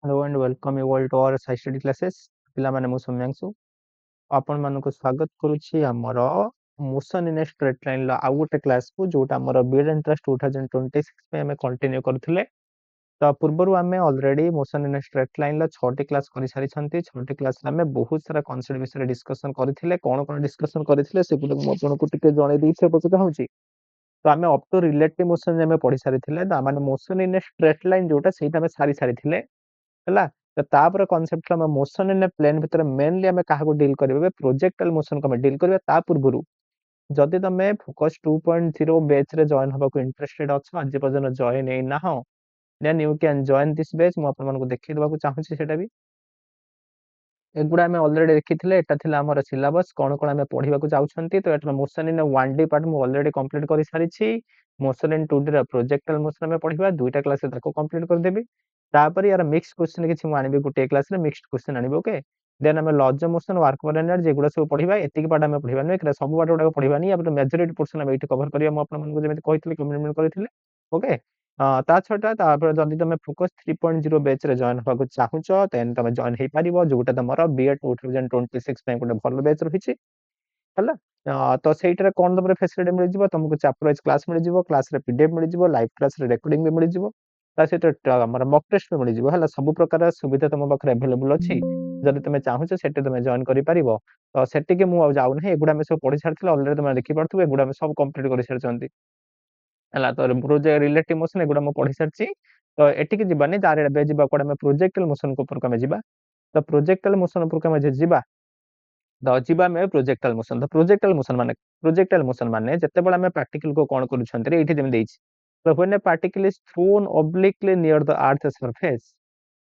Hello and welcome you all to our Sai Study classes. ପିଲାମାନେ ମୁଁ ସୌମ୍ୟାଂଶୁ ଆପଣମାନଙ୍କୁ ସ୍ୱାଗତ କରୁଛି ଆମର motion in a straight line ର ଆଉ ଗୋଟେ କ୍ଲାସକୁ ଯୋଉଟା ଆମର ବିଡ୍ ଏଣ୍ଟ୍ରାନ୍ସ 2026 ପାଇଁ ଆମେ କଣ୍ଟିନ୍ୟୁ କରୁଥିଲେ। ତ ପୂର୍ବରୁ ଆମେ already motion in a straight line ର 6ଟି କ୍ଲାସ କରିସାରିଛନ୍ତି। 6ଟି କ୍ଲାସରେ ଆମେ ବହୁତ ସାରା କନସେପ୍ଟ ବିଷୟରେ ଡିସ୍କସନ କରିଥିଲେ। କଣ ଡିସ୍କସନ କରିଥିଲେ ସେଗୁଡିକୁ ମୁଁ ଆପଣଙ୍କୁ ଟିକେ ଜଣେଇ ଦେଇବାକୁ ଚାହୁଁଛି। ତ ଆମେ ଅପ୍ ଟୁ ରିଲେଟିଭ ମୋସନ ଆମେ ପଢି ସାରିଥିଲେ। ତ ମାନେ motion in a straight line ଯୋଉଟା ସେଇଟା ଆମେ ସାରିଥିଲେ ହେଲା। ତ ତାପରେ କନସେପ୍ଟ ଆମେ ମୋସନ ଇନ୍ ଏ ପ୍ଲେନ୍ ଭିତରେ मेनली ଆମେ କାହାକୁ ଡିଲ୍ କରିବା ପ୍ରୋଜେକ୍ଟାଇଲ ମୋସନ କୁ ଆମେ ଡିଲ୍ କରିବା। ତା ପୂର୍ବରୁ ଯଦି ତମେ ଫୋକସ 2.0 ବେଚ୍ ରେ ଜଏନ୍ ହବାକୁ ଇଣ୍ଟରେଷ୍ଟେଡ ଅଛ ଆଜି ପର୍ଯ୍ୟନ୍ତ ଜଏନ୍ ହେଇନାହଁ then you can join this batch. ମୁଁ ଆପଣମାନଙ୍କୁ ଦେଖେଇ ଦେବାକୁ ଚାହୁଁଛି ସେଟା ବି ଏଗୁଡ଼ା ଆମେ ଅଲରେଡି ଦେଖିଥିଲେ। ଏଟା ଥିଲା ଆମର ସିଲାବସ୍ କଣ ଆମେ ପଢିବାକୁ ଯାଉଛନ୍ତି। ତ ଏଟା motion in A 1D part ମୁଁ ଅଲରେଡି କମ୍ପ୍ଲିଟ୍ କରି ସାରିଛି। ମୋସନ ଇନ୍ 2D ର ପ୍ରୋଜେକ୍ଟାଇଲ ମୋସନ ଆମେ ପଢିବା ଦୁଇଟା କ୍ଲାସରେ ତାକୁ କମ୍ପ୍ଲିଟ୍ କରିଦେବି। ତାପରେ यार मिक्स क्वेश्चन କିଛି ମୁଁ ଆଣିବି ଗୋଟେ କ୍ଲାସ ରେ ମିକ୍ସଡ କ୍वेଶ୍ଚନ ଆଣିବି। ଓକେ ଦେନ୍ ଆମେ ଲଜ ମୋସନ ୱାର୍କ ଫର ଏନର୍ଜି ଯେଗୁଡ଼ା ସବୁ ପଢିବା। ଏତିକି ପାର୍ଟ ଆମେ ପଢିବା ନୁହେଁ ସବୁ ପାର୍ଟ ଗୁଡାକ ପଢିବାନି। ୟାପରେ ମେଜରିଟି ପୋର୍ସନ ଆମେ ଏଇଠି କଭର କରିବା। ମୁଁ ଆପଣମାନଙ୍କୁ ଯେମିତି କହିଥିଲି କମିଟମେଣ୍ଟ କରିଥିଲି। ଓକେ ତା ଛଡା ତାପରେ ଯଦି ତମେ ଫୋକସ 3.0 ବେଚ୍ ରେ ଜଏନ୍ ହବାକୁ ଚାହୁଁଛ ଦେନ୍ ତମେ ଜଏନ୍ ହେଇପାରିବ ଯୋଉଟା ତମର ବିଏଡ୍ 2026 ପାଇଁ ଗୋଟେ ଭଲ ବେଚ୍ ରହିଛି ହେଲା। ତ ସେଇଟାରେ କଣ ତମର ଫେସିଲିଟି ମିଳିଯିବ ତମକୁ ଚାପ୍ଟର ୱାଇଜ କ୍ଲାସ ମିଳିଯିବ। କ୍ଲାସରେ ପିଡିଏଫ ମିଳିଯିବ ଲାଇଭ କ୍ଲାସରେ ରେକର୍ଡିଂ ବି ମିଳିଯିବ। ତା ସହିତ ଆମର ମକ୍ ଟେଷ୍ଟ ବି ମିଳିଯିବ ହେଲା। ସବୁ ପ୍ରକାର ସୁବିଧା ତମ ପାଖରେ ଆଭେଲେବୁଲ ଅଛି। ଯଦି ତମେ ଚାହୁଁଛ ସେଠି ତମେ ଜଏନ୍ କରିପାରିବ। ତ ସେତିକି ମୁଁ ଆଉ ଯାଉନାହିଁ। ଏଗୁଡ଼ା ଆମେ ସବୁ ପଢି ସାରିଥିଲେ ଅଲରେଡି ତମେ ଦେଖିପାରୁଥିବ। ଏଗୁଡ଼ା ଆମେ ସବୁ କମ୍ପ୍ଲିଟ୍ କରି ସାରିଛନ୍ତି ହେଲା। ତ ରିଲେଟିଭ ମୋସନ ଏଗୁଡ଼ା ମୁଁ ପଢି ସାରିଛି। ତ ଏଠିକି ଯିବାନି ତାର ଏବେ ଯିବା କୁଆଡେ ଆମେ ପ୍ରୋଜେକ୍ଟାଇଲ ମୋସନ ଉପରକୁ ଆମେ ଯିବା। ତ ପ୍ରୋଜେକ୍ଟାଇଲ ମୋସନ ଉପରକୁ ଆମେ ଯିବା ତ ଯିବା ଆମେ ପ୍ରୋଜେକ୍ଟାଇଲ ମୋସନ। ତ ପ୍ରୋଜେକ୍ଟାଇଲ ମୋସନ ମାନେ ଯେତେବେଳେ ଆମେ ପ୍ରାକ୍ଟିକାଲ କୁ କଣ କରୁଛନ୍ତି ଏଇଠି ଯେମିତି ଦେଇଛି। So when a particle is thrown obliquely near the earth's surface,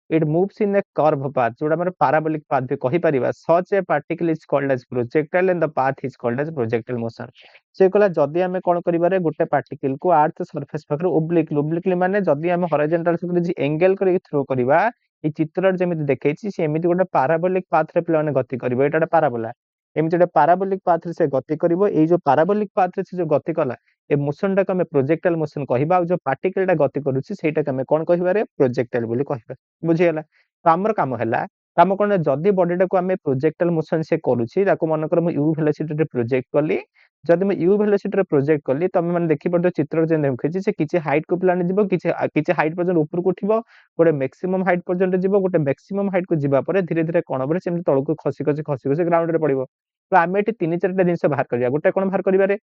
it moves in a curved path जोड़ा हमारे parabolic path भी कही परिबा। Such a particle is called as projectile and the path is called as projectile motion। से कहला जदी हमें कोन करिबारे गोटे particle को अर्थ सरफेस पाखरे obliquely माने जदी हमें हॉरिजॉन्टल से जे एंगल करी थ्रो करिबा ए चित्र जेमिति देखैछि से एमिति गोटे parabolic path रे प्लेन गति करिवो। एटा पाराबोला एमिति गोटे parabolic path रे से गति करिवो। ए जो parabolic path रे से जो गति कला ए मोशन टा हमें प्रोजेक्टाइल मोशन कहबा। जो पार्टिकल टा गति करूछि सेटा हमें कोन कहबारे प्रोजेक्टाइल बोली कहबा। बुझियला तो हमर काम हैला काम कोन जदी बॉडी टा को हमें प्रोजेक्टाइल मोशन से करूछि ताको मन कर म यू वेलोसिटी रे प्रोजेक्ट कली। जदी मैं यू वेलोसिटी रे प्रोजेक्ट कली तमे माने देखि पड़ो चित्र जे देखैछि से किछि हाइट को प्लान जिवो किछि हाइट पर्यंत ऊपर को उठिबो गोटे मैक्सिमम हाइट पर्यंत जिवो गोटे मैक्सिमम हाइट को जिबा परे धीरे धीरे कोन बरे सेम तळ को खसी ग्राउंड रे पड़िबो। तो आमे एटी तीन चारटा जिंस बाहर करिया। गोटे कोन बाहर करिबारे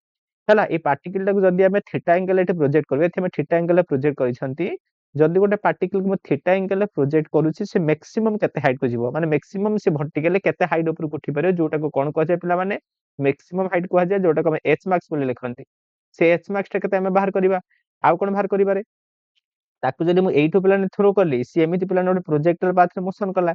हैला ए पार्टिकल टा को जदी हमें थीटा एंगल एटी प्रोजेक्ट करबे एथि में थीटा एंगल प्रोजेक्ट करिसंती। जदी गोटे पार्टिकल को मैं थीटा एंगल प्रोजेक्ट करूछि से मैक्सिमम केते हाइट को जिवो माने मैक्सिमम से वर्टिकली केते हाइट ऊपर को उठी पारे जोटा को कोन कहै छै पिला माने मैक्सिमम हाइट कहै छै जोटा को हम एच मैक्स बोली लिखंती। से एच मैक्स टा केते हमें बाहर करिबा आउ कोन बाहर करिबारे ताकू जदी मु एइठो प्लान थ्रो करली सी एमिति प्लान गोटे प्रोजेक्टाइल पाथ रे मोशन कला।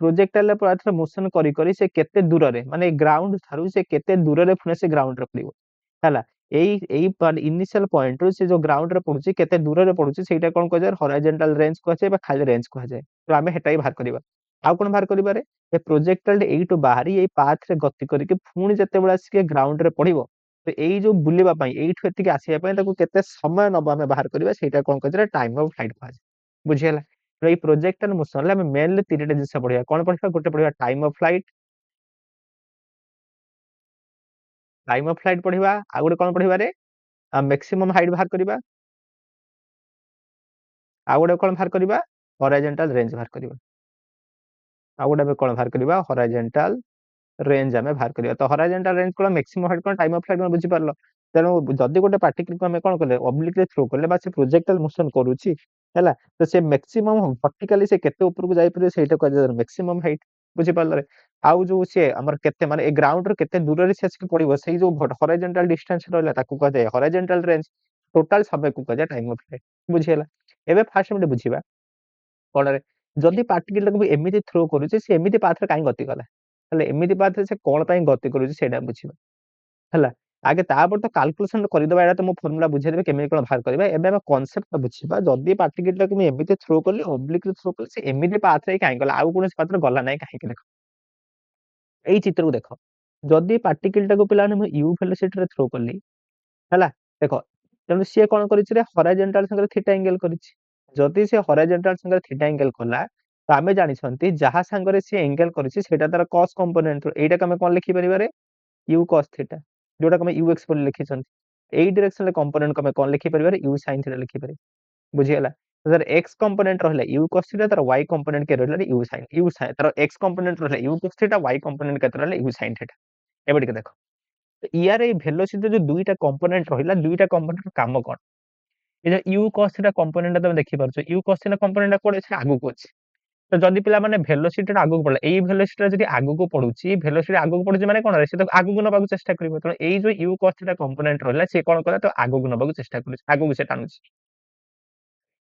प्रोजेक्टाइल पाथ रे मोशन करी करी से केते दूर रे माने ग्राउंड थारु से केते दूर रे पुने से ग्राउंड रे पड़िबो हैला। एई इनिशियल पॉइंट रो से जो ग्राउंड रे पडुची केते दूर रे पडुची सेटा कोन कहै छै हॉरिजॉन्टल रेंज कहै छै बा खाली रेंज कहै छै। तो आमे हेटा ही बाहर करिबा आउ कोन बाहर करिबारे ए प्रोजेक्टाइल एइटो बाहरी एई पाथ रे गति करिके फुणी जते बेला से ग्राउंड रे पडिबो। तो एई जो बुलिबा पई एइठो एतिके आसीबा पई ताको केते समय नबा हमें बाहर करिबा सेटा कोन कहै छै टाइम ऑफ फ्लाइट कहै छै। बुझियला तो एई प्रोजेक्टाइल मोशन ले हमें मेनली तीनटा जिंस पढिया। कोन पढिबा गोटे पढिबा टाइम ऑफ फ्लाइट पढिबा आ गोटे कोन पढिबा रे मैक्सिमम हाइट बाहर करिबा आ गोटे कोन बाहर करिबा हॉरिजॉन्टल रेंज बाहर करिबा आ गोटे कोन बाहर करिबा हॉरिजॉन्टल रेंज हमें बाहर करिया। तो हॉरिजॉन्टल रेंज को मैक्सिमम हाइट को टाइम ऑफ फ्लाइट में बुझी पारलो। तेणु जदी गोटे पार्टिकल को हमें कोन करले ऑब्लिकली थ्रो करले बा से प्रोजेक्टाइल मोशन करूची हैला। तो से मैक्सिमम वर्टिकली से केते ऊपर को जाई परियो सेटा कहै छै मैक्सिमम हाइट बुझी पारले रे। आउ जो से हमर केते माने ए ग्राउंड रे केते दूर रे से पड़िबो सेई जो हॉरिजॉन्टल डिस्टेंस रहला ताकू कहै छै हॉरिजॉन्टल रेंज। टोटल समय को कहै छै टाइम ऑफ फ्लाइट बुझियला। एबे फास्ट हम बुझिबा कोन रे जदी पार्टिकल को एमिति थ्रो करूची से एमिति पाथ रे काई गति कला हेले एमिति पाथ रे से कोन पई गति करूची सेटा बुझिबा हैला। आगे तापर तो कैलकुलेशन करदबा एटा तो मो फार्मूला बुझाई देबे केमिति कोन बाहर करबा। एबे हम कांसेप्ट बुझिबा जदी पार्टिकल को मैं एमिति थ्रो करली ऑब्लिकली थ्रो करली से एमिति पाथ रे काई गला आउ कोन पाथ रे गला नै काहे के देखो एई चित्र को देखो। जदी पार्टिकल को पिला ने यू वेलोसिटी रे थ्रो करली हैला देखो तेनु से कोन करिछि रे हॉरिजॉन्टल संगे थीटा एंगल करिछि। जदी से हॉरिजॉन्टल संगे थीटा एंगल कला तो आमे जानिछंती जहा संगरे से एंगल करिछि सेटा तार cos कंपोनेंट एटा कमे कोन लिखि परिबा रे u cos थीटा जोटा कमे ux पर लिखिछंती एई डायरेक्शन ले कंपोनेंट कमे कोन लिखि परिबा रे u sin थीटा लिखि परिबा बुझियला तर x कंपोनेंट रहले u cos थीटा तर y कंपोनेंट के रहले u sin तर x कंपोनेंट रहले u cos theta y component के रहले u sin थीटा एबे टिके देखो तो यार ए वेलोसिटी जो दुईटा कंपोनेंट रहिला दुईटा कंपोनेंट काम कोन ए जो u cos थीटा कंपोनेंट तुम देखि परछो u cos थीटा कंपोनेंट कोन छै आगु को छै तो जदि पिला माने वेलोसिटी आगु पड़ला एई वेलोसिटी जदि आगु को पडुची वेलोसिटी आगु को पडुची माने कोन रे से तो आगु को नबाकू चेष्टा करिवो तो एई जो u cos थीटा कंपोनेंट रहला से कोन कला तो आगु को नबाकू चेष्टा करिस आगु को से टानुची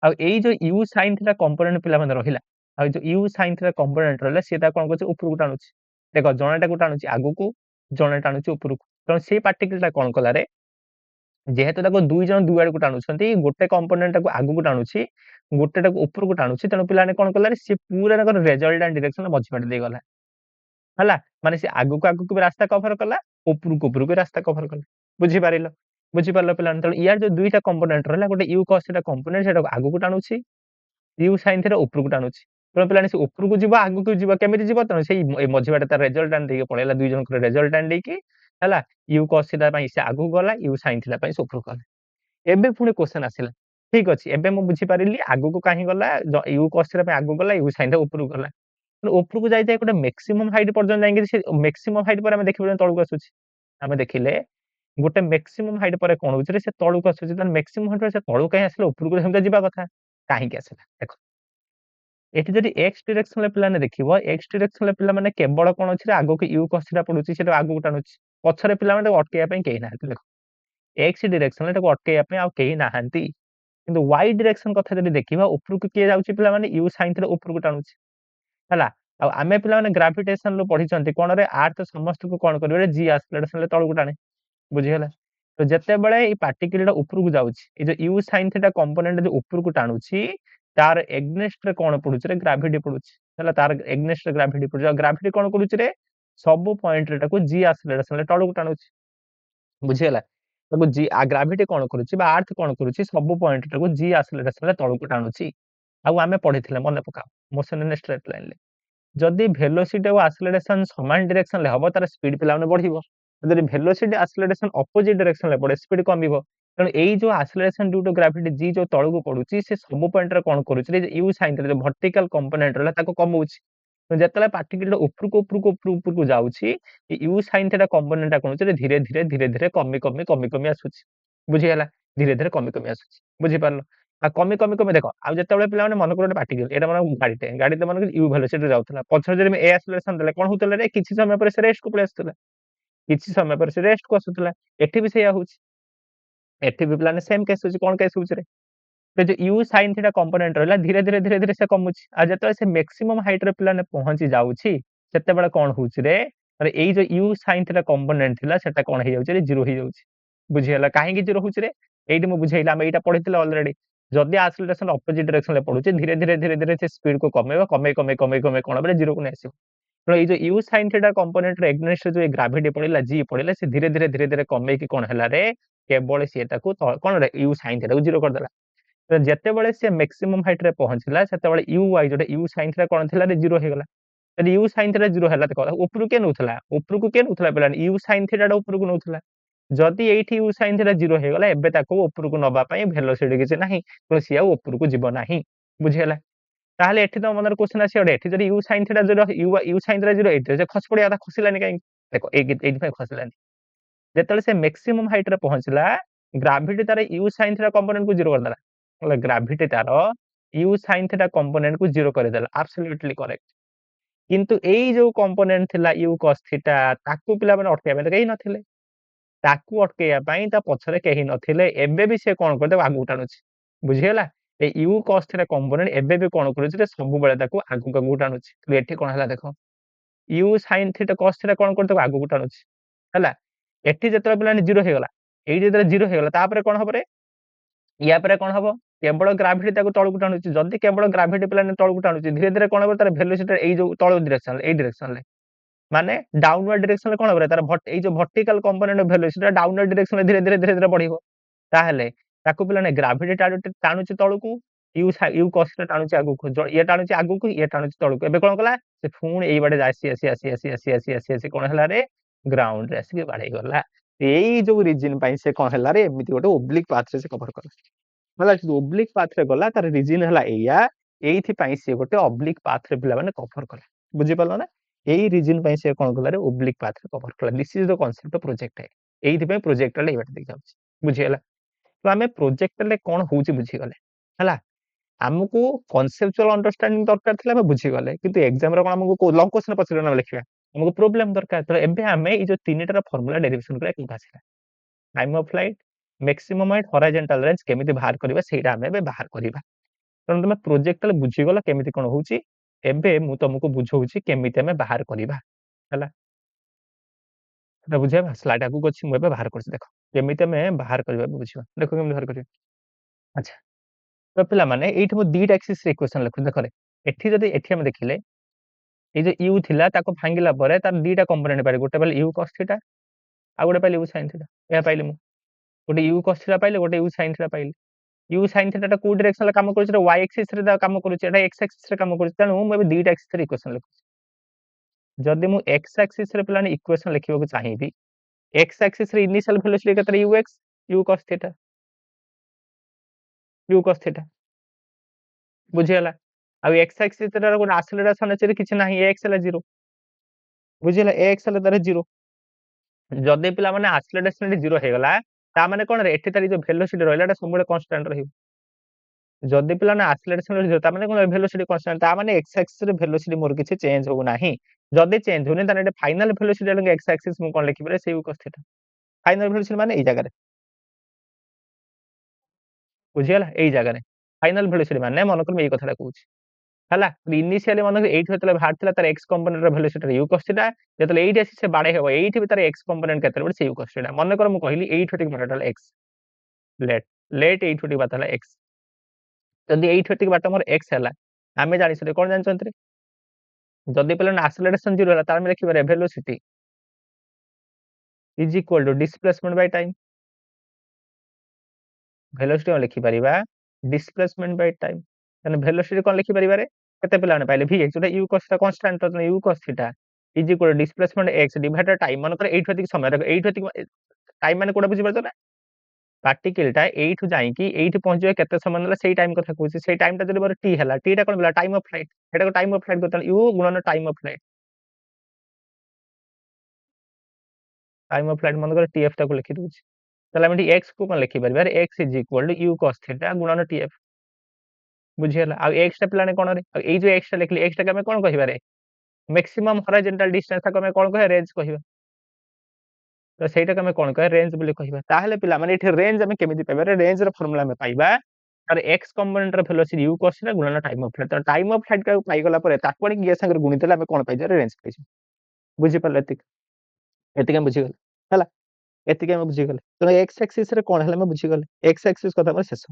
आ एई जो u sin थीटा कंपोनेंट पिला माने रहिला आ जो u sin थीटा कंपोनेंट रहला से ता कोन करछ ऊपर को टानुची देखो जणाटा को टानुची आगु को जणा टानुची ऊपर को तो से पार्टिकल ता कोन कला रे जेहेतु ताको दुई जण दुई आड़ को टाणुछंती गोटे कंपोनेंट ताको आगु को टाणुछि गोटे टाको ऊपर को टाणुछि तनो पिलाने कोन कला रे से पूरा नकर रिजल्टेंट डायरेक्शन मझी पट दे गला हला माने से आगु को भी रास्ता कवर कला ऊपर को रास्ता कवर कला बुझी पारलो पिलाने त यार जो दुईटा कंपोनेंट रहला गोटे u cos थीटा कंपोनेंट सेटा आगु को टाणुछि u sin थीटा ऊपर को टाणुछि तनो पिलाने से ऊपर को जीवा आगु को जीवा केमिति जीवा तनो से मझी बाटे तार रिजल्टेंट देके पळेला दुई जण को रिजल्टेंट देकी हला u cos थीटा पई से आगु गला u sin थीटा पई से ऊपर गला एबे पुणी क्वेश्चन आसिला ठीक अछि एबे मु बुझी पारिली आगु को काहे गला u cos थीटा पे आगु गला u sin थीटा ऊपर गला ऊपर को जाई गोटे मैक्सिमम हाइट पर्यंत जाई से मैक्सिमम हाइट पर हम देखिबे तळु आसुछि हम देखिले गोटे मैक्सिमम हाइट पर कोन होछि रे से तळु आसुछि त मैक्सिमम हाइट से तळु काहे आसले ऊपर को हम जिबा कथा काहे के आसला देखो एठी जदि x डायरेक्शन ले पिलाने देखिबो x डायरेक्शन ले पिला माने केवल कोन अछि रे आगु के u cos थीटा पडुछि सेटा आगु टानुछि पछरे पिला माने अटकेया पई केहि नाहति देखो x डायरेक्शन ले अटकेया पई आ केहि नाहंती किंतु y डायरेक्शन कथा जदि देखिबा ऊपर को के जाउछि पिला माने u sin थीटा ऊपर को टानुछि हला आ आमे पिला माने ग्रेविटेशन लो पढी चंती कोन रे अर्थ समस्त को कोन करबे रे g एक्सेलरेशन ले तळु को टाणे बुझी हला तो जत्ते बेले ई पार्टिकल ऊपर को जाउछि ए जो u sin थीटा कंपोनेंट जो ऊपर को टाणुछि तार एग्नेस्ट रे कोन पडुछि रे ग्रेविटी पडुछि हला तार एग्नेस्ट ग्रेविटी पडुछि ग्रेविटी कोन करूछि रे सब पॉइंट रे टाको g एक्सेलरेशन ले तळु को टाणुछि बुझी हला ताको g आ ग्रेविटी कोन करूछि बा अर्थ कोन करूछि सब पॉइंट टाको g एक्सेलरेशन ले तळु को टाणुछि आ आमे पढिथिले मन पकाओ मोशन इन स्ट्रेट लाइन ले जदि वेलोसिटी और एक्सेलरेशन समान डायरेक्शन ले हबो तार स्पीड पिला माने बढ़िबो जदि वेलोसिटी एक्सेलरेशन अपोजिट डायरेक्शन ले पड़े स्पीड कमिबो तण एई जो acceleration due to gravity g जो तळु को पडुची से सब पॉइंट रे कोन करूची रे u sin रे जो वर्टिकल कंपोनेंट रहला ताको कमउची तो जतले पार्टिकल ऊपर को जाउची ए u sin थीटा कंपोनेंट ता कोन रे धीरे कमी आसुची बुझी हला धीरे कमी आसुची बुझी पारलो आ कमी देखो आ जतले पिला माने मन कर पार्टिकल एटा माने गाडीते मन u वेलोसिटी जाउतला पछर जे ए एक्सेलरेशन देले कोन होतले रे किछि समय पर से रेस्ट को पळे आस्तला किछि समय पर से रेस्ट को आसुतला एठी भी सेया होची एठी भी प्लान सेम केस होची कोन केस होची रे तो जो u sin थीटा कंपोनेंट रहला धीरे से कमुची आ जतले से मैक्सिमम हाइट रे प्लान पहुंची जाउची सेते बेला कोन होची रे अरे एई जो u sin थीटा कंपोनेंट थिला सेटा कोन हे जाउची रे जीरो हे जाउची बुझी हला काहे कि जीरो होची रे एइटी मु बुझेइला हम एइटा पढिथिला ऑलरेडी जदि एक्सेलरेशन अपोजिट डायरेक्शन ले पडुची धीरे से स्पीड को कमेबो कमे कोन बेले जीरो को नै आसीबो तो ये जो u sin थीटा कंपोनेंट रे एग्नेस्ट जो ग्रेविटी पड़िला g पड़िला से धीरे कमे की कोन हला रे केवल से ताको कोन रे u sin थीटा को जीरो कर देला तो जत्ते बेले से मैक्सिमम हाइट रे पहुंचला सेते बेले u y जोटे u sin थीटा कोन थिला रे जीरो हे गला यदि u sin थीटा जीरो हला त ऊपर के नउथला पेला u sin थीटा ऊपर को नउथला जदि एठी u sin थीटा जीरो हे गला एबे ताको ऊपर को नबा पई वेलोसिटी किछ नाही तो सिया ऊपर को जीव नाही बुझी हला ताहले एठी तो मनर क्वेश्चन आसी ओडे एठी जदि u sin theta zero u sin theta zero एठी जे खस पड़िया था खसिलानी काई देखो एठी पे खसिलानी जेतले से मैक्सिमम हाइट रे पहुंचला ग्रेविटी तार u sin थीटा कंपोनेंट को जीरो कर देला मतलब ग्रेविटी तार u sin थीटा कंपोनेंट को जीरो कर देला एब्सोल्युटली करेक्ट किंतु एई जो कंपोनेंट थिला u cos थीटा ताकू पिला माने अटकेया बे कहि नथिले ताकू अटकेया पई ता पछरे कहि नथिले एबे भी से कोन करदे आगु टानुछि बुझियला ए u cos थीटा कंपोनेंट एबे भी कोन करूछि रे सब बेले ताकू आगु टानुछि तो एठी कोन हला देखो u sin theta cos theta कोन करदे आगु टानुछि हला एठी जतले पिलाने जीरो हे गला एई जतले जीरो हे गला तापरे कोन हबरे या परे कोन हबो केवल ग्रेविटी ताकू तळकु टानुछि जदी केवल ग्रेविटी पिलाने तळकु टानुछि धीरे कोन हबो तार वेलोसिटी एई जो तळ डायरेक्शन एई डायरेक्शन ले माने डाउनवर्ड डायरेक्शन ले कोन हबरे तार एई जो vertical component velocity downward direction ले धीरे बढ़िबो ताहले ताकू पिलाने ग्रेविटी टाणुछि तळकु यू cos ଟା ଟାଣୁଛି ଆଗକୁ ଇଏ ଟାଣୁଛି ଆଗକୁ ଇଏ ଟାଣୁଛି ତଳକୁ ଏବେ କଣ କଲା ସେ ପୁଣି ଏଇ ବାଟେ ଆସି କଣ ହେଲା ରେ ଗ୍ରାଉଣ୍ଡ ରେ ଆସିକି ବାଡେଇ ଗଲା ଏଇ ଯୋଉ ରିଜିନ ପାଇଁ ସେ କଣ ହେଲା ରେ ଏମିତି ଗୋଟେ ଓବ୍ଲିକ୍ ପାଥ ରେ ସେ କଭର କଲା ହେଲା ଓବ୍ଲିକ୍ ପାଥ ରେ ଗଲା ତାର ରିଜିନ ହେଲା ଏଇଆ ଏଇଥିପାଇଁ ସେ ଗୋଟେ ଅବ୍ଲିକ୍ ପାଥ ରେ ପିଲାମାନେ କଭର କଲେ ବୁଝିପାରିଲ ନା ଏଇ ରିଜିନ ପାଇଁ ସେ କଣ କଲା ରେ ଓବ୍ଲିକ୍ ପାଥ ରେ କଭର କଲା this is the concept of projectile ଏଇଥିପାଇଁ ପ୍ରୋଜେକ୍ଟାଇଲ ଏଇ ବାଟେ ଦେଖି ଯାଉଛି ବୁଝିଗଲା ତ ଆମେ ପ୍ରୋଜେକ୍ଟାଇଲ କଣ ହଉଛି ବୁଝିଗଲେ ହେଲା ଆମକୁ କନସେପ୍ଚୁଆଲ अंडरस्टैंडिंग ଦରକାର ଥିଲା ଆମେ ବୁଝିଗଲେ କିନ୍ତୁ एग्जाम ରେ କଣ ଆମକୁ ଲଙ୍ଗ क्वेश्चन ପଚାରିବ ନା ଲେଖିବା ଆମକୁ ପ୍ରୋବ୍ଲେମ ଦରକାର ତ ଏବେ ଆମେ ଏଇ ଯୋଉ ତିନିଟାର ଫର୍ମୁଲା ଡେରିଭେସନ କରିବା କେମିତି ଆସିଲା time of flight maximum height horizontal range केमिति बाहर करबा सेटा हमें बे बाहर करबा तरण तुम प्रोजेक्टल बुझी गला केमिति कोन होउची एबे मु तुमको बुझौची केमिति हमें बाहर करबा हला एटा बुझेबा स्लाइड आगु गछि मु एबे बाहर करछि देखो केमिति हमें बाहर करबा बुझिबा देखो केमिति बाहर करबा अच्छा तो पिला माने एठी मु दीटा एक्सिस रे इक्वेशन लिखु देखो रे एठी जदी एठी हम देखिले ए जे u थिला ताको भांगिला परे तार दीटा कंपोनेंट पाइले गोटे पाइले u cos थीटा आ गोटे पाइले u sin थीटा या पाइले मु गोटे u cos थीटा पाइले गोटे u sin थीटा पाइले u sin थीटा टा को डायरेक्शन रे काम करूछ रे y एक्सिस रे काम करूछ एटा x एक्सिस रे काम करूछ तनु मु एबे दीटा एक्सिस रे इक्वेशन लिखु जदी मु x एक्सिस रे प्लान इक्वेशन लिखिबो को चाहिबी x एक्सिस रे इनिशियल वेलोसिटी केतरे ux u cos थीटा बुझियला आ x एक्सिस रे को एक्सेलरेशन अछि किछि नाही x हला 0 बुझियला x हला तारे 0 जदि पिला माने एक्सेलरेशन 0 हे गला ता माने कोन रे एठी तारी जो वेलोसिटी रहला एटा सबले कांस्टेंट रहिबो जदि पिला ना एक्सेलरेशन 0 ता माने कोन वेलोसिटी कांस्टेंट ता माने x एक्सिस रे वेलोसिटी मोर किछि चेंज हो नाही जदि चेंज होनी ताने final velocity lung x axis मु कोन लिखिबे से u cos theta final velocity माने ए जगह रे बुझियला ए जगह रे फाइनल वेलोसिटी माने मन कर ए कथाटा कहूची हला इनिशियली मन एठी होतले बाहर थिला तार x कंपोनेंट रे वेलोसिटी u cos थीटा जेतले एठी आसी से बाडे हेबो एठी भी तार x कंपोनेंट केतले बड से u cos थीटा मन कर मु कहली एठी होटिक बाटला x लेट लेट एठी होटिक बाटला x जदि एठी होटिक बाट मोर x हला आमे जानि सरे कोन जानि चंतरे जदि पले एक्सेलरेशन 0 हला तार में लिखिबे velocity is equal to displacement by time velocity हम लिखि परिबा डिस्प्लेसमेंट बाय टाइम तने वेलोसिटी कोन लिखि परिबा रे केते पिला ने पाइले v जोटा u cos ता कांस्टेंट तो u cos theta is equal to displacement x divided time मन कर 8 होतिक समय देखो 8 होतिक टाइम माने कोडा बुझि परतो ना पार्टिकल टा 8 जाई कि 8 पहुंच जाय केते समय नला सेही टाइम कथा कहूची सेही टाइम ता जदि मोर t हला t टा कोन बिला टाइम ऑफ फ्लाइट एटा को टाइम ऑफ फ्लाइट गतन u गुणन टाइम ऑफ फ्लाइट मन कर tf टा को लिखि दूची तले हम x को कोन लिखि परबा x is equal to u cos theta गुणन tf बुझियला आ x टा प्लान कोन रे आ ए जो x टा लिखली x टा के हम कोन कहिबा रे मैक्सिमम हॉरिजॉन्टल डिस्टेंस ता हम कोन कहे रेंज कहिबा तो सेटा के हम कोन कहे रेंज बोली कहिबा ताहले पिला माने एठी रेंज हम केमिति पाइबा रे रेंज रे फार्मूला में पाइबा तार x कंपोनेंट रे वेलोसिटी u cos थीटा गुणन टाइम ऑफ फ्लाइट तो टाइम ऑफ फ्लाइट का पाइ गला परे ताको नि ये संगे गुणित हम कोन पाइ जा रेंज पाइ बुझि परले एतिक हम बुझि गले हला एतिक हम बुझि गले तो x एक्सिस रे कोन हला हम बुझि गले x एक्सिस कथा हम शेष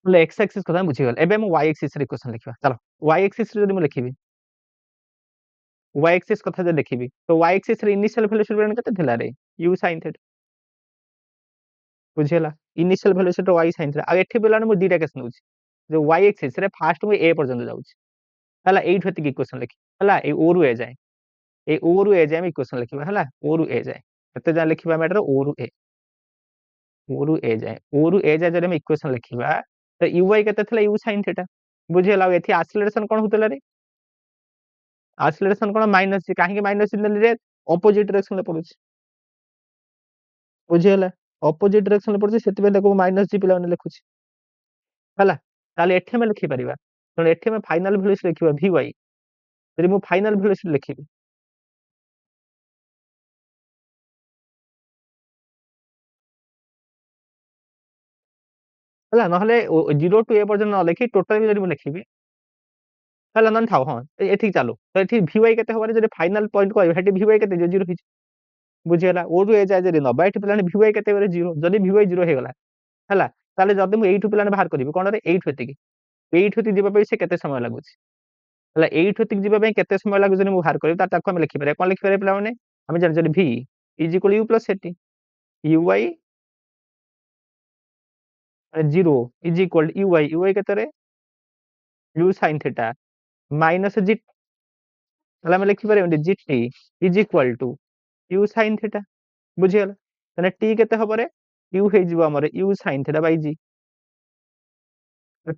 बोले x एक्सिस कथा हम बुझि गले एबे हम y एक्सिस रे इक्वेशन लिखिबा चलो y एक्सिस रे जदि हम लिखिबी y एक्सिस कथा जे देखिबी तो y एक्सिस रे इनिशियल वेलोसिटी केते थिला रे u sin थीटा बुझियला initial velocity y sin theta आ एठी बेलाने मु दीटा केस नउची जो y एक्सिस रे फास्ट मु a पर्यंत जाउची हला एठी होतिक इक्वेशन लिखि हला ए o रु a जाय ए o रु a जाय हम इक्वेशन लिखिबा हला o रु a जाय केते जा लिखिबा मैटर o रु a o रु a जाय o रु a जाय जदि हम इक्वेशन लिखिबा तो uy केते थिला u sin थीटा बुझियला एठी एक्सेलरेशन कोन होतला रे एक्सेलरेशन कोन माइनस जी काहे के माइनस चिन्ह रे ऑपोजिट डायरेक्शन ले पडुची बुझियला ऑपोजिट डायरेक्शन ले पडुची सेति बे देखो माइनस जी पिला ने लिखुची हला ताले एठी हम लिखि परिबा तो एठी हम फाइनल वेलोसिटी लिखिबा vy जदि मु फाइनल वेलोसिटी लिखिबी हला नहले 0 टू a पर्यंत न लिखि टोटल जदि मु लिखिबी हला नन थाओ हां एठी चालू तो एठी vy केते होबारे जदि फाइनल पॉइंट को हेठी vy केते 0 हिच बुझियला ओ रु ए जाय जदि नबा एठी प्लान vy केते बारे 0 जदि vy 0 हे गला हला ताले जदि मु एठु प्लान बाहर करिवि कोन रे एठु एतिकी एठु ति जिबा पे से केते समय लागुची हला एठु ति जिबा पे केते समय लागु जदि मु बाहर करिवि ताको हम लिखि पारे कोन लिखि पारे प्ला माने हम जानि जदि v is equal u plus ct uy 0 is equal ui ui केते u sin theta minus g তাহলে ଆମେ ଲେଖିପାରିବା gt is equal to u sin θ ବୁଝିଗଲା ତାହେଲେ t କେତେ ହବ ରେ u ହେଇଯିବ ଆମର u sin θ by g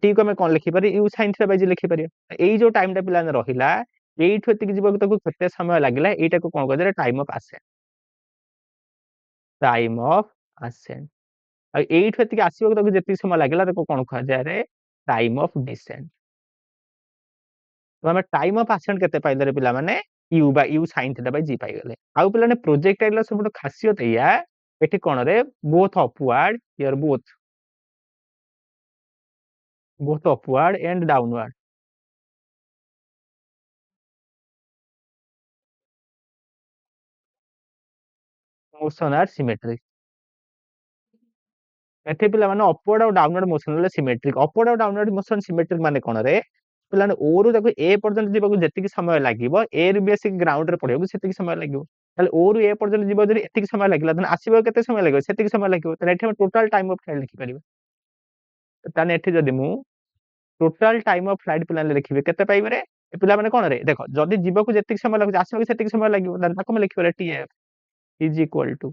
t କୁ ଆମେ କଣ ଲେଖିପାରିବା u sin θ ବାଇ g ଲେଖିପାରିବା ଏଇ ଯୋଉ ଟାଇମ ଟା ପିଲାମାନେ ରହିଲା ଏଇଠୁ ଏତିକି ଯିବାକୁ ତାକୁ କେତେ ସମୟ ଲାଗିଲା ଏଇଟାକୁ କଣ କହିଦେଲେ ଟାଇମ ଅଫ ଆସେଣ୍ଟ ଆଉ ଏଇଠୁ ଏତିକି ଆସିବାକୁ ତାକୁ ଯେତିକି ସମୟ ଲାଗିଲା ତାକୁ କଣ କୁହାଯାଏ ରେ ଟାଇମ ଅଫ ଡିସେଣ୍ଟ ତ ଆମେ ଟାଇମ ଅଫ ଆସେଣ୍ଟ କେତେ ପାଇଲେ ରେ ପିଲାମାନେ u sin θ ବାଇ g ପାଇଗଲେ ଆଉ ପିଲାମାନେ ପ୍ରୋଜେକ୍ଟାଇଲ ର ସବୁଠୁ ଖାସିୟତ ଏଇଆ ଏଠି କଣ ରେ both upward here both upward and downward motion are symmetric ଏଠି ପିଲାମାନେ upward ଆଉ downward motion ହେଲେ symmetric upward ଆଉ downward motion symmetric ମାନେ କଣ ରେ ପିଲାମାନେ o ରୁ ତାକୁ a ପର୍ଯ୍ୟନ୍ତ ଯିବାକୁ ଯେତିକି ସମୟ ଲାଗିବ a ରୁ ବି ଆସିକି ଗ୍ରାଉଣ୍ଡ ରେ ପଡିବାକୁ ସେତିକି ସମୟ ଲାଗିବ ତାହେଲେ o ରୁ a ପର୍ଯ୍ୟନ୍ତ ଯିବାକୁ ଯଦି ଏତିକି ସମୟ ଲାଗିଲା ତାହେଲେ ଆସିବାକୁ କେତେ ସମୟ ଲାଗିବ ସେତିକି ସମୟ ଲାଗିବ ତାହେଲେ ଏଠି ଆମେ ଟୋଟାଲ ଟାଇମ ଅଫ ଫ୍ଲାଇଟ୍ ଲେଖିପାରିବା ତାହେଲେ ଏଠି ଯଦି ମୁଁ ଟୋଟାଲ ଟାଇମ ଅଫ ଫ୍ଲାଇଟ୍ ପିଲାମାନେ ଲେଖିବେ କେତେ ପାଇବେ ରେ ପିଲାମାନେ କଣ ରେ ଦେଖ ଯଦି ଯିବାକୁ ଯେତିକି ସମୟ ଲାଗୁଛି ଆସିବାକୁ ସେତିକି ସମୟ ଲାଗିବ ତାହେଲେ ତାକୁ ଆମେ ଲେଖିପାରିବା tf is equal to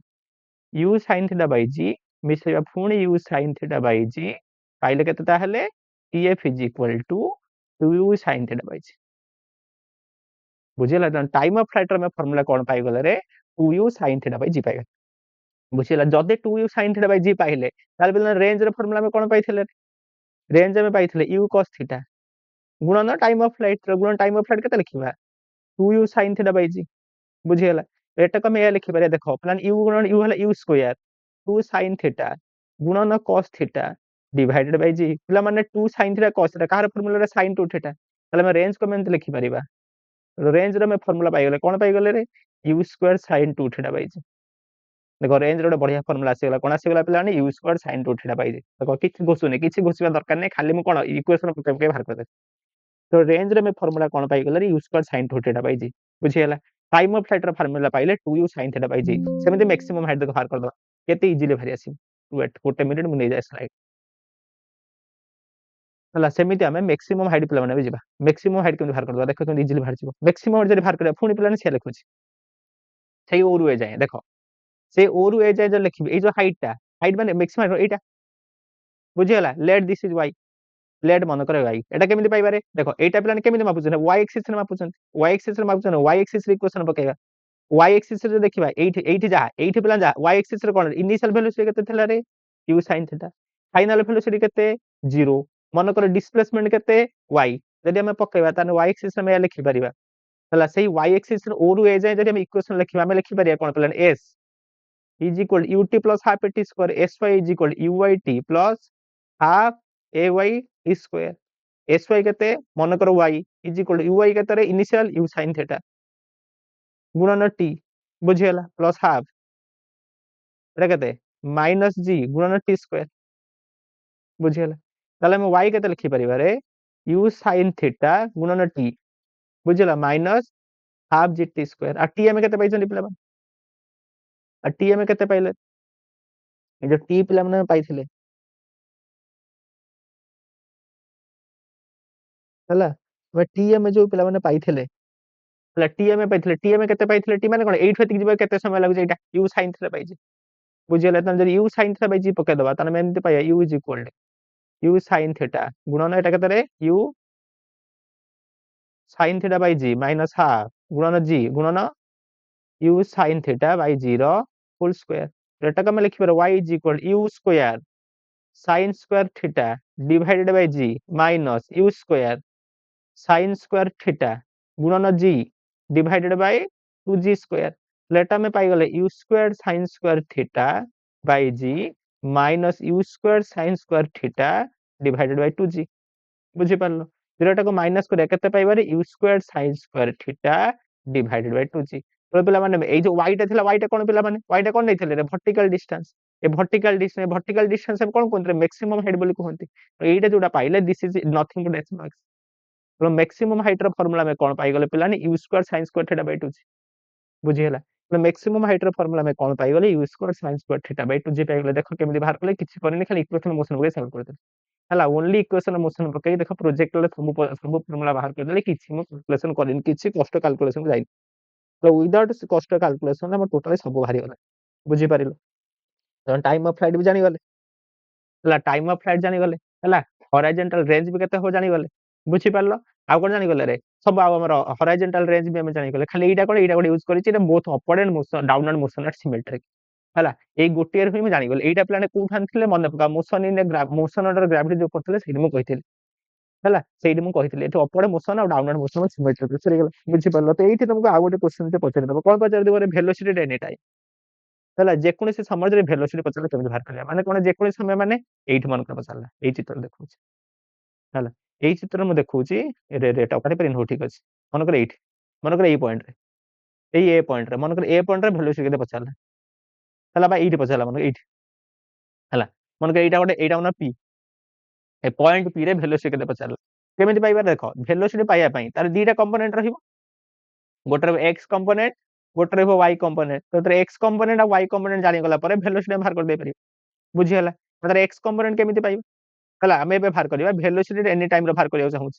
u sin θ by g ମିଶେଇବା ପୁଣି u sin θ by g ପାଇଲେ କେତେ ତାହେଲେ tf is equal to 2u sin θ by g ବୁଝିଲା ଟାଇମ ଅଫ ଫ୍ଲାଇଟ୍ ର ଆମେ ଫର୍ମୁଲା କଣ ପାଇଗଲେ ରେ 2u sin θ by g ପାଇଗଲେ ବୁଝିଲା ଯଦି 2u sin θ by g ପାଇଲେ ତାହେଲେ ପିଲା ରେଞ୍ଜ ର ଫର୍ମୁଲା ଆମେ କଣ ପାଇଥିଲେ ରେଞ୍ଜ ଆମେ ପାଇଥିଲେ u cos θ ଗୁଣନ ଟାଇମ ଅଫ ଫ୍ଲାଇଟ୍ ର ଗୁଣନ ଟାଇମ ଅଫ ଫ୍ଲାଇଟ୍ କେତେ ଲେଖିବା 2u sin θ by g ବୁଝିଗଲା ଏଟାକୁ ଆମେ ଏହା ଲେଖିପାରିବା ଦେଖ ପ୍ଲାନ u ଗୁଣନ u ହେଲା u ସ୍କୋୟାର 2 sin θ ଗୁଣନ cos θ ଡିଭାଇଡେଡ ବାଇ g ପିଲାମାନେ 2 sin θ cos θ କାହାର ଫର୍ମୁଲା ରେ sin 2 θ ତାହେଲେ ଆମେ ରେଞ୍ଜ କୁ ଏମିତି ଲେଖିପାରିବା ରେଞ୍ଜ ର ଆମେ ଫର୍ମୁଲା ପାଇଗଲେ କଣ ପାଇଗଲେ ରେ u square sin 2 θ by g ଦେଖ ରେଞ୍ଜ ର ଗୋଟେ ବଢିଆ ଫର୍ମୁଲା ଆସିଗଲା କଣ ଆସିଗଲା ପିଲାମାନେ u square sin 2 θ by g ଦେଖ କିଛି ଘୋଷିବା ଦରକାର ନାହିଁ ଖାଲି ମୁଁ କଣ ଇକ୍ୱେସନ ପକେଇ ପକେଇ ବାହାର କରିଦେବି ତ ରେଞ୍ଜ ରେ ଆମେ ଫର୍ମୁଲା କଣ ପାଇଗଲେ u square sin 2 θ by g ବୁଝିଗଲା टाइम ऑफ फ्लाइट ର ଫର୍ମୁଲା ପାଇଲେ 2u sin θ by g ସେମିତି मैक्सिमम हाइट ଦେଖ ବାହାର କରିଦବା କେତେ इजीली ବାହାରି ଆସିବ ୱେଟ ଗୋଟେ ମିନିଟ ମୁଁ ନେଇ ଯାଏ ସ୍ଲାଇड ହେଲା ସେମିତି ଆମେ मैक्सिमम हाइट ପିଲାମାନେ ବି ଯିବା मैक्सिमम हाइट କେମିତି ବାହାର କରିଦବା ଦେଖ କେମିତି इजीली ବାହାରି ଯିବ मैक्सिमम हाइट ଯଦି ବାହାର କରିବା ପୁଣି ପିଲାମାନେ ସେ ଲେଖୁଛି ସେଇ o ରୁ a ଯାଏ ଦେଖ ସେ o ରୁ a ଯାଏ ଯଦି ଲେଖିବି ଏଇ ଯୋଉ ହାଇଟ ମାନେ मैक्सिमम हाइट ଏଇଟା ବୁଝିଗଲା let this is y let मन करे y एटा केମିତି पाइबारे देखो एटा प्लान केମିତି मापुछन y एक्सिस रे मापुछन y एक्सिस रे मापुछन y एक्सिस रे इक्वेशन पकेगा y एक्सिस रे देखिबा एठी एठी जा एठी प्लान जा y एक्सिस रे कोन इनिशियल वेलोसिटी केते थिला रे u sin θ फाइनल वेलोसिटी केते 0 मन करे डिस्प्लेसमेंट केते y जदि हम पकेबा ताने y एक्सिस रे हम लिखि परिबा हला सेही y एक्सिस रे o रू a जाय जदि हम इक्वेशन लिखिबा हम लिखि परिया कोन plan s is equal to ut plus half at square sy is equal to uyt plus half ay t square sy केते मन करो y is equal to uy केते रे इनिशियल u sin θ गुणन t बुझियला प्लस हाफ एटा केते minus g गुणन t square बुझियला ताले हम y केते लिखि परिबा रे u sin θ गुणन t बुझियला minus half g t square आ t हम केते पाइछन पिला आ t हम केते पाइले ए जो t पिला माने पाइथिले हला वे t हम जो पिला माने पाइथिले हला t हम पाइथिले t हम केते पाइथिले t माने कोन 8 फतिक जिबा केते समय लागु एटा u sin θ पाइछि बुझियला तन जदि u sin θ बाइ g पके दबा तने हम एमति पाया u u sin θ गुणन एटा केते रे u sin θ by g minus half गुणन g गुणन u sin θ बाइ g रो फुल स्क्वायर एटा का मैं लिखि पर y is equal u square sin square θ divided by g minus u square sin square θ गुणन g divided by 2g square लेटा में पाई गले u square sin square θ by g minus u square sin square θ divided by 2g बुझि पारलो जेटा को minus करे केते पाइबारे u square sin square θ divided by 2g तो पिला माने ए जो y टा थिला y टा कोन पिला माने y टा कोन नै थिले रे वर्टिकल डिस्टेंस ए वर्टिकल डिस्टेंस हम कोन कोन मैक्सिमम हाइट बोली कहंती तो एटा जोटा पाइले this is nothing but x max तो मैक्सिमम हाइट रो फार्मूला में कोन पाई गले पिलानी u square sin square θ by 2g बुझियला मैक्सिमम हाइट रो फार्मूला में कोन पाई गेले u square sin square theta by 2g पाई गेले देखो केमिति बाहर करले किछि करनी खाली इक्वेशन मोशन पके सॉल्व कर दे हला ओनली इक्वेशन मोशन पके देखो प्रोजेक्ट ले सब फार्मूला बाहर कर देले किछि मो कैलकुलेशन करिन किछि कष्ट कैलकुलेशन जाई तो विदाउट कष्ट कैलकुलेशन हम टोटली सब बाहर गला बुझी पारिलो तो टाइम ऑफ फ्लाइट भी जानी गले हला टाइम ऑफ फ्लाइट जानी गले हला हॉरिजॉन्टल रेंज भी केते हो जानी गले बुझी पारलो आ कोन जानी गले रे सब हमर हॉरिजॉन्टल रेंज भी हम जानी गले खाली एटा कोन यूज करिछि एटा both upward and motion downward motion एट सिमेट्रिक हला एई गोटियर ही हम जानी गले एटा प्लान कोठ आनथिले मन पका motion in motion under gravity जो करथिले सेही मु कहिथिले हला सेही मु कहिथिले एटा अपवर्ड मोशन और डाउनवर्ड मोशन सिमेट्रिक सरी गला बुझी पारलो तो एठी तुमको आ गोटे क्वेश्चन ते पछरे दबो कोन पछरे देबो रे वेलोसिटी एनी टाइम हला जे कोनोसी समय रे वेलोसिटी पछरे केमि बाहर करिया माने कोन जे कोनोसी समय माने एठी मन कर पछरला एई चित्र देखौछि हला एई चित्र मु देखौछि रेट ऑफ पर हो ठीक अछि मन कर एई पॉइंट रे एई ए पॉइंट रे मन कर ए पॉइंट रे वेलोसिटी केते पछरला हला बा एठी पछरला मन एठी हला मन कर एटा ना पी ए पॉइंट पी रे वेलोसिटी केते पछरला केमिति पाइबा देखो वेलोसिटी पाइया पई तार दीटा कंपोनेंट रहिबो गोटे रहबो x कंपोनेंट गोटे रहबो y कंपोनेंट तो तरे x कंपोनेंट और y कंपोनेंट जानि गला परे वेलोसिटी बाहर कर दे परिबो बुझी हला मतलब x कंपोनेंट केमिति पाइबो हला हम एबे बाहर करिबा वेलोसिटी एनी टाइम रो बाहर करिया चाहूँ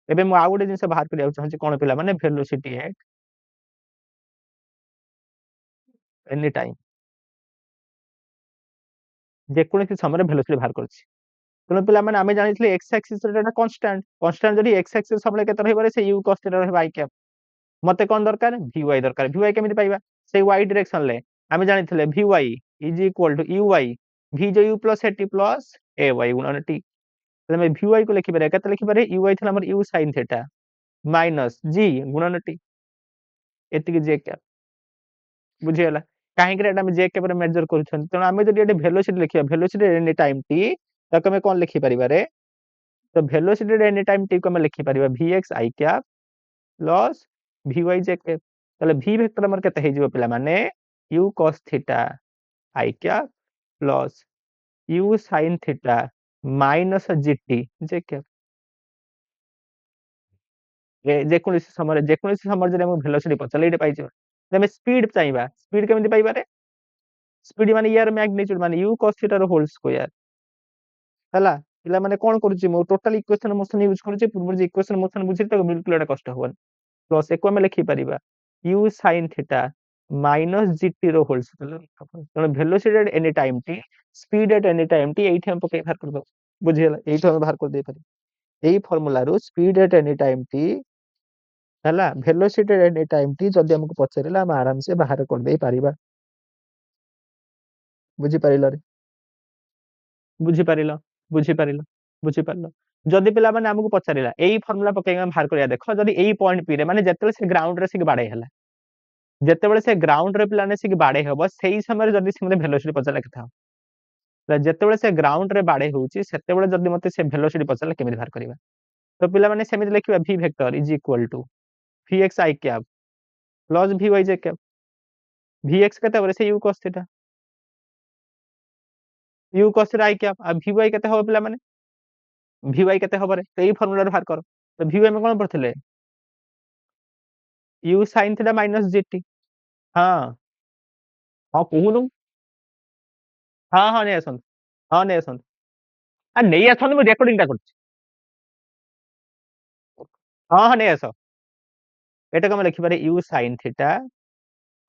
एबे मु आ गोटे जिंस बाहर करिया चाहूँ कोन पिला माने वेलोसिटी एट एनी टाइम जे कोनोसी समय वेलोसिटी बाहर करछि तेणु पिला माने आमे जानिथिले x एक्सिस रे कांस्टेंट कांस्टेंट जदि x एक्सिस सबले केते रहबो रे से u cos थीटा रहबो i कैप मते कोन दरकार vy दरकार vy केमिति पाइबा से y डायरेक्शन ले आमे जानिथिले vy is equal to uy v जो u plus at plus ay गुणन t तले मैं vy को लिखि बारे केते लिखि बारे uy थला हमर u sin theta minus g गुणन t एतिक j कैप बुझी हला काहे कि एटा हम j कैप रे मेजर करूछन तेणु आमे जदि एटे वेलोसिटी लिखिया वेलोसिटी एनी टाइम t ताको हम कोन लिखि परिबा रे तो वेलोसिटी एनी टाइम t को हम लिखि परिबा vx i cap plus vy j cap तले v वेक्टर हमर केते हे जिवो पिला माने u cos theta i cap plus u sin theta minus gt j cap जे कोनोसी समय जे हम वेलोसिटी पचले एटे पाइछ तमे स्पीड चाहिबा स्पीड केमिति पाइबा रे स्पीड माने यार मैग्नीट्यूड माने u cos थीटा रो होल स्क्वायर हला पिला माने कोन करूची मो टोटल इक्वेशन मोशन यूज करूची पूर्व जे इक्वेशन मोशन बुझी त बिल्कुल एटा कष्ट होबन प्लस एको में लिखि परिबा u sin theta minus gt रो होल स्क्वायर तने velocity at any time t speed at any time t एठी हम पके बाहर कर दो बुझी हला एठी हम बाहर कर दे पारी एई फार्मूला रो speed at any time t हला velocity at any time t जदी हमको पचरेला हम आराम से बाहर कर दे पारिबा बुझी पारिलो रे बुझी पारिलो बुझी पारिलो बुझी पारिलो जदी पिला माने हमको पचरेला एई फार्मूला पके हम बाहर करिया देखो जदी एई पॉइंट पी रे माने जेतेले से ग्राउंड रे से बाडे हला जेतेबेले से ग्राउंड रे पिलाने से बाडे हबो सेही समय जदी से मते वेलोसिटी पचला केथा जेतेबेले से ग्राउंड रे बाडे होउची सेतेबेले जदी मते से वेलोसिटी पचला केमिति बाहर करिबा तो पिला माने सेमिति लिखिबा v vector is equal to vx i cap plus vy j cap vx केते बरे से u cos theta u cos theta i cap आ vy केते हो पिला माने vy केते हो बरे तो एई फार्मूला रे बाहर करो तो vy में कोन पड़थिले u sin theta minus gt हां हां कोहुनु हां हां नै आसन हां नै आसन आ नै आसन मु रेकॉर्डिंग टा करछि हां हां नै आस एटा हम लिखि पारे u sin थीटा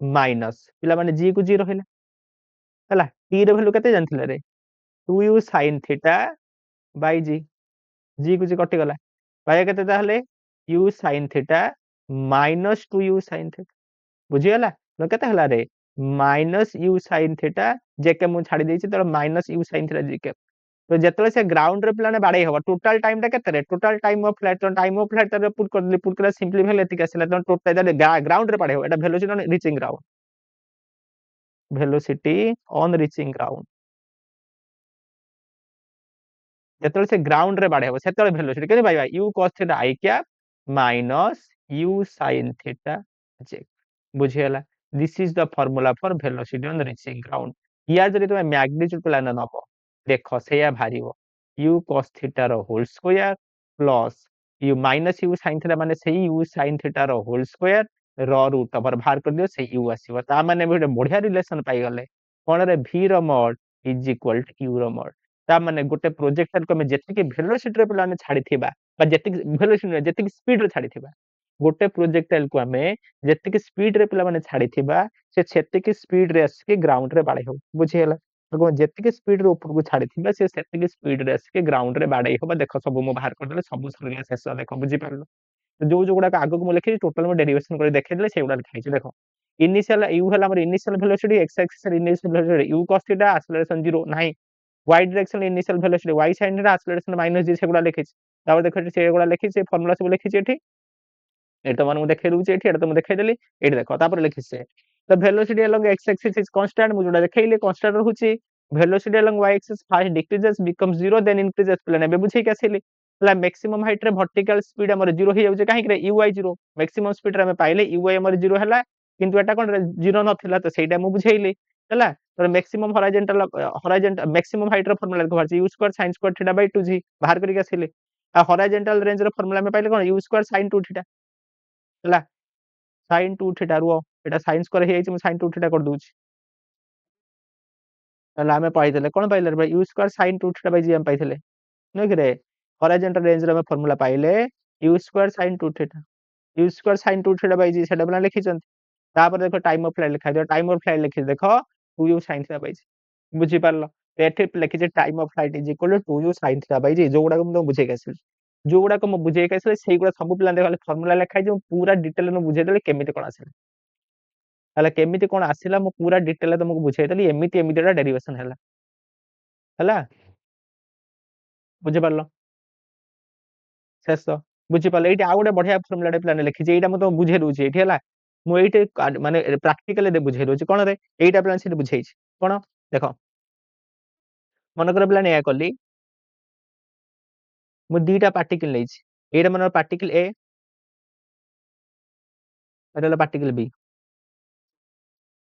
माइनस पिला माने g को 0 हैला हला t रे वैल्यू केते जानथिले रे 2u sin theta by g को जी कटि गला पाया केते ताहले u sin theta minus 2u sin theta बुझी गला तो केते हला रे माइनस u sin थीटा जे के मु छाडी देछि त माइनस u sin थीटा जी के तो जेतले से ग्राउंड रे प्लाने बाडे हबो टोटल टाइम टा केते रे टोटल टाइम ऑफ फ्लाइट रे पुट कर सिंपली भेल एतिक आसिला त टोटल ग्राउंड रे बाडे हबो एटा velocity on reaching ground velocity on reaching ground जेतले से ग्राउंड रे बाडे हबो सेतले वेलोसिटी केते पाइबा u cos theta i cap minus u sin theta j बुझियला this is the formula for velocity on reaching ground या जदि तुमे मैग्नीट्यूड प्लान नबो देखो सेया भारिबो u cos थीटा रो whole square plus u minus u sin theta माने सेही u sin थीटा रो होल स्क्वायर र रूट ओवर बाहर कर दियो से u आसीबो ता माने भी बढ़िया रिलेशन पाई गले कोन रे v रो mod is equal to u रो मोड ता माने गोटे प्रोजेक्टर को में जेतिके वेलोसिटी रे प्लान छाड़ी थिबा बा जेतिके वेलोसिटी जेतिके स्पीड रे छाड़ी थिबा गोटे प्रोजेक्टाइल को हमें जेतिके स्पीड रे पिला माने छाड़ी थिबा से सेतिके स्पीड रे आसी के ग्राउंड रे बाड़े हो बुझी हला तो जेतिके स्पीड रे ऊपर को छाड़ी थिबा से सेतिके स्पीड रे आसी के ग्राउंड रे बाड़े हो देखो सब मु बाहर कर देले सब सरले शेष देखो बुझी पारलो जो गुड़ा आगे को लिखी टोटल में डेरिवेशन कर देखा से गुड़ा लिखाई देख इनिशियल यू है initial velocity x axis initial velocity you cos theta acceleration 0 नाही y direction initial velocity y sin theta acceleration -g से गुड़ा लिखी तापर देखो से गुड़ा लिखी से फार्मूला सब लिखी एठी एटा मन देखै दूची एठी एटा तो देखै देली एठी देखो तापर लिखी से the velocity along x axis is constant मु जोड़ा देखैले कांस्टेंट रहूची velocity along y axis first decreases become 0 then increases प्लेन बे बुझै के आसीली ला मैक्सिमम हाइट रे वर्टिकल स्पीड हमर 0 हो जाउचे काहे कि uy 0 मैक्सिमम स्पीड रे हम पाइले uy हमर 0 हला किंतु एटा कोन 0 नथिला तो सेटा मु बुझैली हला तो मैक्सिमम हॉरिजॉन्टल मैक्सिमम हाइट रे फार्मूला देखो u square sin square theta by 2g बाहर करिक आसीले आ हॉरिजॉन्टल रेंज रे फार्मूला में पाइले कोन u स्क्वायर sin 2 थीटा हला sin 2 थीटा रुओ एटा sin स्क्वायर हे जाइछ मु sin 2 थीटा कर दूची हला हमें पाइ देले कोन पाइले रे u square sin 2 theta by g हम पाइथिले नै कि रे हॉरिजॉन्टल रेंज रे हम फार्मूला पाइले u square sin 2 theta u square sin 2 theta by g सेटा बना लिखि छन तापर देखो टाइम ऑफ फ्लाइट लिखा दियो टाइम ऑफ फ्लाइट लिखि देखो 2u sin theta by g बुझि पारलो एठी लिखि जे time of flight is equal to 2u sin theta by g जो गुडा को म बुझे कैसे जो गुडा को म बुझे कैसे सेही गुडा सब प्लान देखले फार्मूला लिखा जे पूरा डिटेल में बुझे देले केमिति कोन आसे हला केमिति कोन आसिला म पूरा डिटेल तुमको बुझाई देली एमिति एमितिटा डेरिवेशन हला बुझि पारलो शेष बुझी पाले एठी आ गोटे बढ़िया फार्मूला प्लान लिखि जे एटा म तो बुझे दोची एठी हला मु एठी माने प्रैक्टिकली दे बुझे दोची कोन रे एटा प्लान से बुझाई छी कोन देखो मन कर प्लान या कली मु दीटा पार्टिकल लेछि एटा मन particle A Etah particle B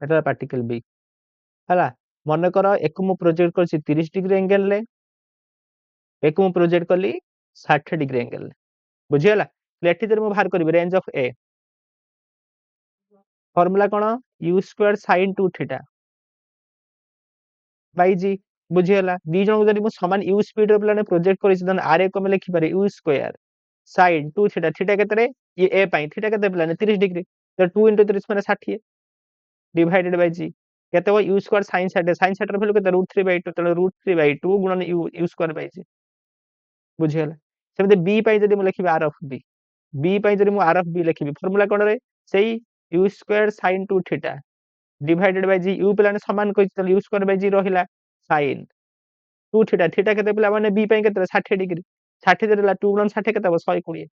Etah particle B हला मन कर एक मु प्रोजेक्ट करछि 30 डिग्री एंगल ले एक मु प्रोजेक्ट कली 60 डिग्री एंगल ले बुझी हला लेठी देर मु बाहर करबी रेंज ऑफ ए फार्मूला कोन u square sin 2 theta by g बुझी हला दी जण जदी मु समान u स्पीड रे प्लान प्रोजेक्ट करिस दन r को में लिखि पारे u square sin 2 theta theta केतरे ये a पाई थीटा केते प्लान 30 डिग्री तो 2 30 माने 60 डिवाइडेड बाय g केते हो u स्क्वायर sin 60 रे वैल्यू केते √3/2 तो √3/2 गुणन u स्क्वायर बाय g बुझी हला सेमते b पाई जदी मु लिखिबी r ऑफ b b पाई जदी मु r ऑफ b लिखिबी फार्मूला कोन रे सेही u square sin 2 theta divided bye g u plan समान कहि त u स्क्वायर बाय g रहिला sin 2 थीटा थीटा केते पिला माने b पाई केते 60 डिग्री 60 देला 2 गुणन 60 केते हो 120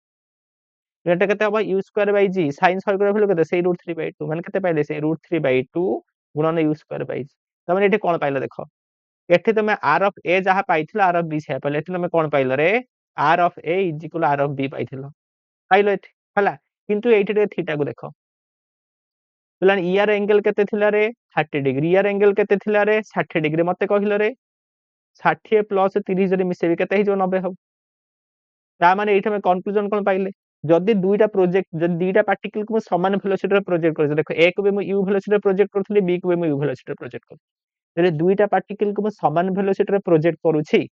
एटा केते हो u square by g sin 100 कर भेलो केते सेही √3/2 माने केते पाइले से √3/2 गुणन u स्क्वायर बाय g तमे एठी कोन पाइलो देखो एठी तमे r ऑफ a जहा पाइथिला r ऑफ b से पाइले एठी तमे कोन पाइलो रे r ऑफ a इज इक्वल r ऑफ b पाइथिलो पाइलो एठी हला किंतु एठी रे थीटा को देखो प्लान ईआर एंगल केते थिला रे 30 डिग्री ईआर एंगल केते थिला रे 60 डिग्री मते कहिलो रे 60 प्लस 30 जरी मिसेबी केते हिजो 90 हो ता माने एठी हम कंक्लूजन कोन पाइले जदी दुईटा प्रोजेक्ट जदी दुईटा पार्टिकल को समान वेलोसिटी रे प्रोजेक्ट करछ देखो एक को मैं u वेलोसिटी रे प्रोजेक्ट करथली b को मैं u वेलोसिटी रे प्रोजेक्ट कर तले दुईटा पार्टिकल को मैं समान वेलोसिटी रे प्रोजेक्ट करूछि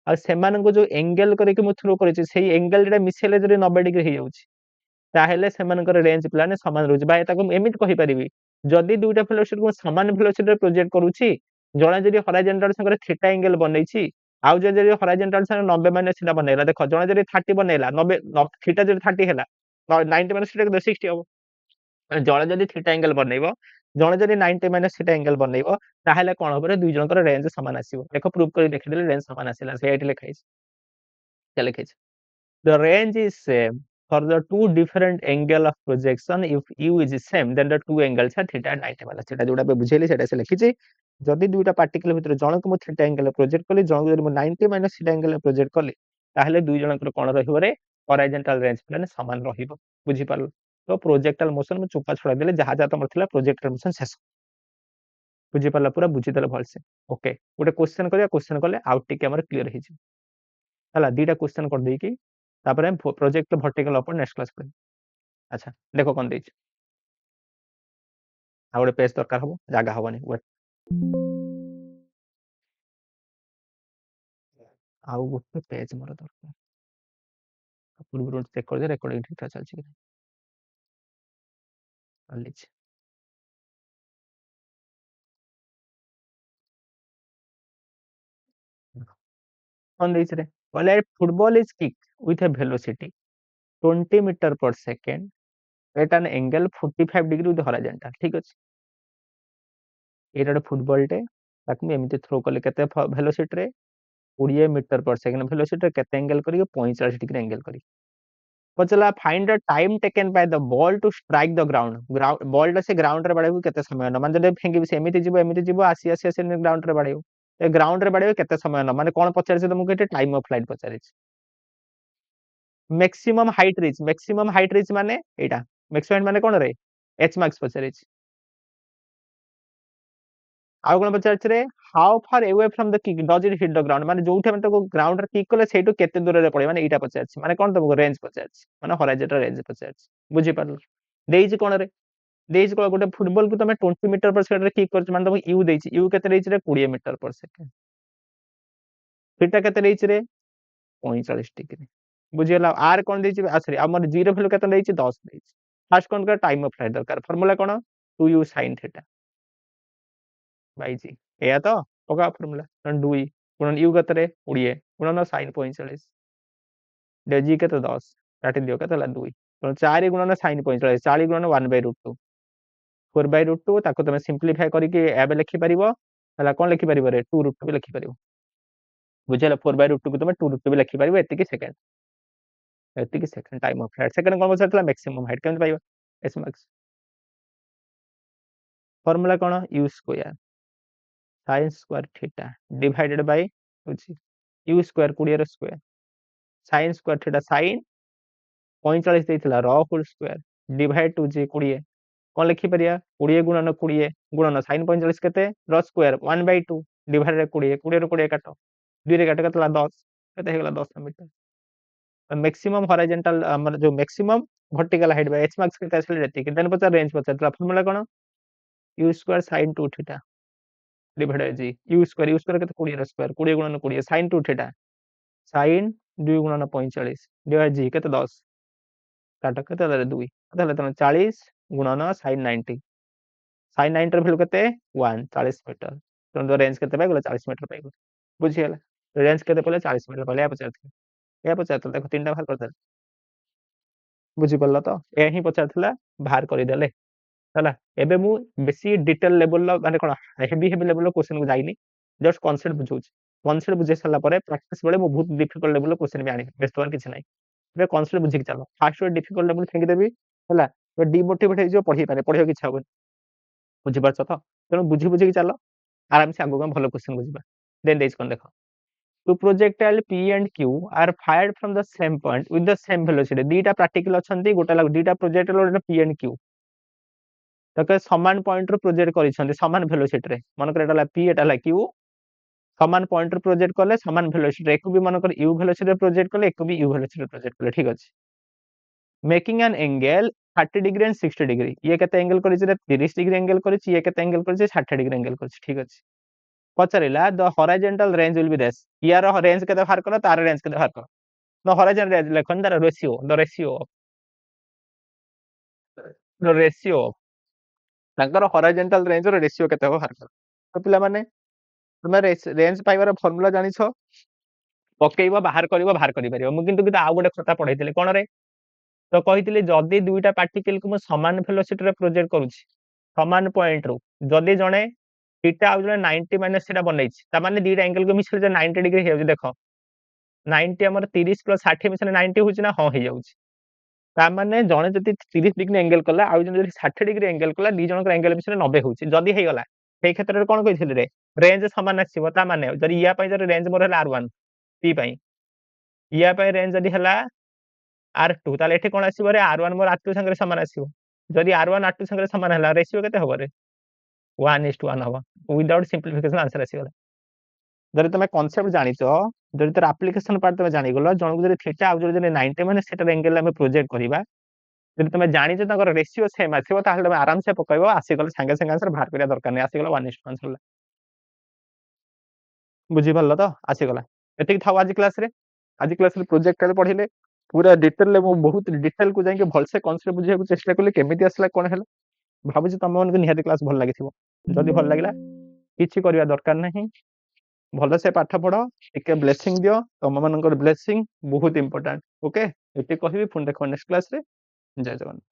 आ सेमान को जो एंगल करे कि मु थ्रो करिछि सेही एंगल जेटा मिसेले जरी 90 डिग्री हे जाउछि ताहेले सेमानकर रेंज प्लान समान रहउछि बा एताको एमित कहि परिबी जदी दुईटा वेलोसिटी को समान वेलोसिटी रे प्रोजेक्ट करूछि जणा जदी हॉरिजॉन्टल संगे थीटा एंगल बनैछि आउ जदी हॉरिजॉन्टल संगे 90 माइनस थीटा बनैला देखो जणा जदी 30 बनैला 90 थीटा जदी 30 हैला 90 माइनस थीटा के 60 हो जणा जदी थीटा एंगल बनैबो जणा जदी 90 माइनस थीटा एंगल बनैबो ताहेले कोन होबरे दुई जनकर रेंज समान आसीबो देखो प्रूफ करि देखिदेले रेंज समान आसीला से एठी लिखाइछ के लिखाइछ The range is same for the two different angle of projection. If u is same, then the two angles are theta and 90 minus theta. जोटा पे बुझेली सेटा से लिखिछि जदि दुईटा पार्टिकल भितर जणक मु थीटा एंगल प्रोजेक्ट कली जणक जदि मु 90 माइनस थीटा एंगल प्रोजेक्ट कली ताहले दुई जनकर कोन रहिबो रे हॉरिजॉन्टल रेंज प्लेन समान रहिबो बुझि पारलो तो प्रोजेक्टाइल मोशन में चुपा छड़ा देले जहा जहा तमर थिला प्रोजेक्टाइल मोशन शेष बुझि पारला पूरा बुझि देले भलसे ओके गोटे क्वेश्चन करिया क्वेश्चन कले आउट टिक हमर क्लियर हिछि हला दीटा क्वेश्चन कर देई की तापर हम प्रोजेक्ट वर्टिकल अपन नेक्स्ट क्लास पढ़ी अच्छा देखो कौन देछि आ गोटे पेज दरकार हबो जागा हबनी वेट आउ गोटे पेज मोर दरकार पूर्व चेक कर दे रिकॉर्डिंग ठीक ठाक चलछि कि चलिछि कोन देइछ रे बोले football is kick with a velocity 20 metre per second at an angle 45 degree with horizontal ठीक अछि एटा फुटबॉल टे ताकू मैं एमती थ्रो कले केते वेलोसिटी रे 20 मीटर पर सेकंड वेलोसिटी रे केते एंगल करी 45 डिग्री एंगल करी पचला find the time taken by the ball to strike the ground ball से ग्राउंड रे बाड़े केते समय न माने जदे फेंगी से एमिति जिवो आसी आसी आसी ग्राउंड रे बाड़े ए ग्राउंड रे बाड़े केते समय न माने कोन पचारि से तुमको टाइम ऑफ फ्लाइट पचारि मैक्सिमम हाइट रीच माने एटा मैक्सिमम माने कोन रे एच मैक्स पचारि आउ कोन पचारि रे how far away from the kick does it hit the ground माने जोठी हम तो ग्राउंड रे किक कले सेटू केते दूर रे पड़े माने एटा पचारि माने कोन तुमको रेंज पचारि माने हॉरिजॉन्टल रेंज पचारि बुझी पारलो देइछ कोन रे देइछ को गोटे फुटबॉल को तमे 20 मीटर पर सेकंड रे किक करछ माने तुमको यू देइछ यू केते देइछ रे 20 मीटर पर सेकंड फिटा केते देइछ रे 45 डिग्री बुझियला आर कोन देइछ सॉरी हमर जीरो वैल्यू केते देइछ 10 देइछ फर्स्ट कोन का टाइम ऑफ फ्लाइट दरकार फार्मूला कोन 2u sin theta by g एया तो पका फार्मूला 2 गुणन u केते रे 20 गुणन sin 45 डे जी केते 10 काटि दियो केते ला 2 तो 4 गुणन sin 45 40 गुणन 1/√2 4/√2 ताको तमे सिंपलीफाई करिके एबे लिखि परिबो हला कोन लिखि परिबो रे 2√2 भी लिखि परिबो बुझियला 4/√2 को तमे 2√2 भी लिखि परिबो एति की second time of flight second कोन बचतला मैक्सिमम हाइट केमते पाइबो एस मैक्स फार्मूला कोन u square sin square theta divided by होची u स्क्वायर 20 रो square sin square theta sin 45 देइतला र होल स्क्वायर डिवाइड 2 जे 20 कोन लिखि परिया 20 गुणन 20 गुणन sin 45 केते र स्क्वायर 1/2 डिवाइडेड 20 20 रो 20 काटो 2 रे काटो केतला 10 केते हेगला 10 मीटर मैक्सिमम हॉरिजॉन्टल हमर जो maximum vertical height by H max केते असले रहती कि देन पचा रेंज पचा फार्मूला कोन u square sin 2 theta divided g u square केते 20 रो स्क्वायर 20 गुणन 20 sin 2 थीटा sin 2 गुणन 45 डिवाइड जी केते 10 काटो केते 2 ताले तने 40 गुणन sin 90 sin 90 ର ଭ୍ୟାଲୁ କେତେ 1 40 मीटर तो रेंज केते पाइगला 40 मीटर पाइगला बुझियला रेंज केते पले 40 मीटर पले या पचारथला देखो तीनटा बाहर करथला बुझि पल्ला तो ए ही पचारथला बाहर करि देले हला एबे मु बेसी डिटेल लेवल माने कोन हेवी लेवल क्वेश्चन को जाइनी जस्ट कांसेप्ट बुझौछ कांसेप्ट बुझे सला परे प्रैक्टिस बेले मु बहुत डिफिकल्ट लेवल क्वेश्चन भी आनी बेस्ट वन किछ नै बे कांसेप्ट बुझि के चलो फास्ट डिफिकल्ट लेवल फेंक देबी हला तो डिमोटिवेट हो जो पढ़ी पारे पढ़ियो किछ हबन बुझि पारछ तो तेणु बुझि बुझि के चलो आराम से आगो भलो क्वेश्चन बुझिबा देन देइस कोन देखो to projectile p and q are fired from the same point with the same velocity दीटा पार्टिकल अछंती गोटा लाग दीटा प्रोजेक्टाइल और p and q तके समान पॉइंट रो प्रोजेक्ट करिसंती समान वेलोसिटी रे मन कर एटाला p एटाला q समान पॉइंट रो प्रोजेक्ट करले समान वेलोसिटी रे एको भी मन कर u वेलोसिटी रे प्रोजेक्ट करले एको भी u वेलोसिटी रे प्रोजेक्ट करले ठीक अछि making an angle 30 degree and 60 degree ये केते एंगल करिछि रे 30 डिग्री एंगल करिछि ये केते एंगल करिछि 60 डिग्री एंगल करिछि ठीक अछि पचारिला the horizontal range will be this यार रेंज केते बाहर करो तार रेंज केते बाहर करो द हॉरिजॉन्टल रेंज लेखन तार रेशियो तांकर हॉरिजॉन्टल रेंज रो रेशियो केते बाहर करो तो पिला माने तुमे रेंज पाइबार फार्मूला जानिछो पकेइबो बाहर करिवो बाहर करि परिबो मु किंतु आ गोटे खाता पढैतिले कोन रे तो कहिथिले जदी दुईटा पार्टिकल को समान वेलोसिटी रे प्रोजेक्ट करूछि समान पॉइंट रो जदी जणे थीटा आ जणे 90 माइनस थीटा बनैछि ता माने दीटा एंगल को मिसले 90 डिग्री हे देखो 90 हमर 30 प्लस 60 मिसले 90 होछि ना हां हे जाउछि ता माने जणे जदी 30 डिग्री एंगल कला आ जणे जदी 60 डिग्री एंगल कला दी जणक एंगल मिसले 90 होछि जदी हे गला सेई क्षेत्र रे कोन कहिथिले रे रेंज समान आसीबो ता माने जदी या पय जदी रेंज मोर हला r1 p पय या पय रेंज जदी हला r2 ताले एठी कोन आसीबो रे r1 मोर r2 संगे समान आसीबो जदी r1 r2 संगे समान हला रेशियो केते होबो रे 1:1 हबो विदाउट सिंपलीफिकेशन आंसर आसीगला जदी तमे कांसेप्ट जानिचो जदी तर एप्लीकेशन पार्ट तमे जानि गलो जण जदी थीटा आ जदी 90 माने सेटा एंगल हमें प्रोजेक्ट करिबा ଯଦି ତମେ ଜାଣିଛ ତାଙ୍କର ରେସିଓ ସେମ୍ ଆସିବ ତାହେଲେ ତମେ ଆରାମସେ ପକେଇବ, ଆସିଗଲେ ସାଙ୍ଗେ ସାଙ୍ଗେ ଆନ୍ସର ବାହାର କରିବା ଦରକାର ନାହିଁ, ଆସିଗଲା 1:1 ସରିଲା। ବୁଝିପାରିଲ ତ? ଆସିଗଲା। ଏତିକି ଥାଉ ଆଜି କ୍ଲାସରେ। ଆଜି କ୍ଲାସରେ ପ୍ରୋଜେକ୍ଟ ପଢିଲେ ପୁରା ଡିଟେଲରେ ମୁଁ ବହୁତ ଡିଟେଲକୁ ଯାଇକି ଭଲସେ କନସେପ୍ଟ ବୁଝିବାକୁ ଚେଷ୍ଟା କଲି, କେମିତି ଆସିଲା କଣ ହେଲା। ଭାବୁଛି ତମମାନଙ୍କୁ ନିହାତି କ୍ଲାସ ଭଲ ଲାଗିଥିବ। ଯଦି ଭଲ ଲାଗିଲା କିଛି କରିବା ଦରକାର ନାହିଁ, ଭଲସେ ପାଠ ପଢ, ଟିକେ ବ୍ଲେସିଂ ଦିଅ, ତମମାନଙ୍କର ବ୍ଲେସିଂ ବହୁତ ଇମ୍ପୋର୍ଟାଣ୍ଟ। ଓକେ, ଏତିକି କହିବି, ପୁଣି ଦେଖ ନେକ୍ସଟ କ୍ଲାସରେ। ଜୟ ଜଗନ୍ନାଥ।